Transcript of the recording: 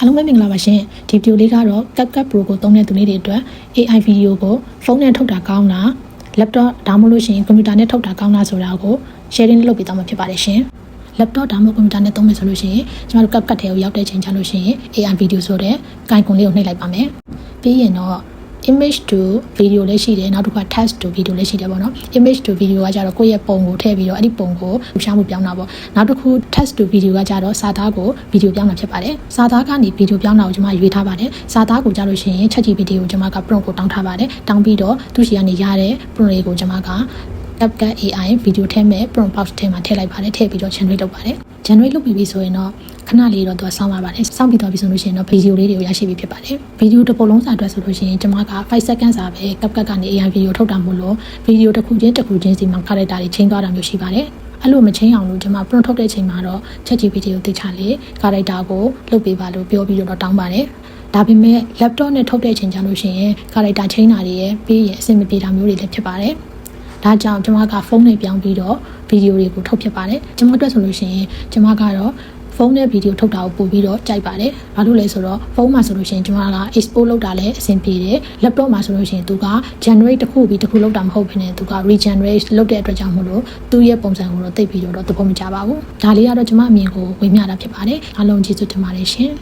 အားလုံးပဲမင်္ဂလာပါရှင်ဒီဗီဒီယိုလေးကတော့ CapCut Pro ကိုသုံးတဲ့သူလေးတွေအတွက် AI ဗီဒီယိုကိုဖုန်းနဲ့ထုတ်တာကောင်းလား laptop ဒါမှမဟုတ်လို့ရှိရင်ကွန်ပျူတာနဲ့ထုတ်တာကောင်းလားဆိုတာကို sharing လုပ်ပေးသွားမှာဖြစ်ပါတယ်ရှင် laptop ဒါမှမဟုတ်ကွန်ပျူတာနဲ့သုံးမယ်ဆိုလို့ရှိရင်ကျွန်တော်တို့ CapCut ထဲကိုရောက်တဲ့ချိန်ကျလို့ရှိရင် AI ဗီဒီယိုဆိုတဲ့ icon လေးကိုနှိပ်လိုက်ပါမယ်ပြီးရင်တော့image to video လေးရှိတယ်နောက်တစ်ခါ text to video လေးရှိတယ်ပေါ့နော် image to video ကကြတော့ကိုယ့်ရဲ့ပုံကိုထည့်ပြီးတော့အဲ့ဒီပုံကိုရှားမှုပြောင်းတာပေါ့နောက်တစ်ခု text to video ကကြတော့စာသားကို video ပြောင်းတာဖြစ်ပါတယ်စာသားကနေ video ပြောင်းတာကိုကျွန်မရွေးထားပါတယ်စာသားကိုကြလို့ရှိရင် ChatGPT ကိုကျွန်မက prompt ကိုတောင်းထားပါတယ်တောင်းပြီးတော့သူ့ရှိကနေရတဲ့ prompt လေးကိုကျွန်မကCapCut AI ဗီဒီယိုထဲမှာ prompt box ထဲမှာထည့်လိုက်ပါတယ်ထည့်ပြီးတော့ generate လုပ်ပါတယ် generate လုပ်ပြီးပြီဆိုရင်တော့ခဏလေးတော့သူကစောင့်ပါပါတယ်စောင့်ပြီးတော့ပြီဆိုလို့ရှိရင်တော့ဗီဒီယိုလေးတွေကိုရရှိပြီဖြစ်ပါတယ်ဗီဒီယိုတစ်ပုတ်လုံးစာအတွက်ဆိုလို့ရှိရင်ကျွန်မက5 second စာပဲ CapCut ကနေ AI ဗီဒီယိုထုတ်တာမို့လို့ဗီဒီယိုတစ်ခုချင်းစီမှာ character တွေချိန်သွားတာမျိုးရှိပါတယ်အဲ့လိုမချင်းအောင်လို့ကျွန်မ prompt ထုတ်တဲ့အချိန်မှာတော့ ChatGPT ကိုသိချလေ character ကိုလုပ်ပေးပါလို့ပြောပြီးတော့တောင်းပါတယ်ဒါပေမဲ့ laptop နဲ့ထုတ်တဲ့အချိန်ကျလို့ရှိရင် character ချိန်တာတွေရဲ့ပြီးရင်အဆင်မပြေတာမျိုးတွေလည်းဖြစ်ပါတယ်ဒါကြောင့်ကျွန်မကဖုန်းနဲ့ပြောင်းပြီးတော့ဗီဒီယိုတွေကိုထုတ်ဖြစ်ပါတယ်ကျွန်မအတွက်ဆိုလို့ရှိရင်ကျွန်မကတော့ဖုန်းနဲ့ဗီဒီယိုထုတ်တာကိုပို့ပြီးတော့ကြိုက်ပါတယ်ဘာလို့လဲဆိုတော့ဖုန်းမှာဆိုလို့ရှိရင်ကျွန်မက export လုပ်တာလည်းအဆင်ပြေတယ် laptop မှာဆိုလို့ရှိရင်သူက generate တစ်ခုပြီးတစ်ခုလုပ်တာမဟုတ်ဘဲနဲ့သူက regenerate လုပ်တဲ့အတွက်ကြောင့်မို့လို့သူ့ရဲ့ပုံစံကိုတော့သိပြီးတော့သဘောမကျပါဘူးဒါလေးကတော့ကျွန်မအမြင်ကိုဝေမျှတာဖြစ်ပါတယ်အားလုံးကျေးဇူးတင်ပါတယ်ရှင်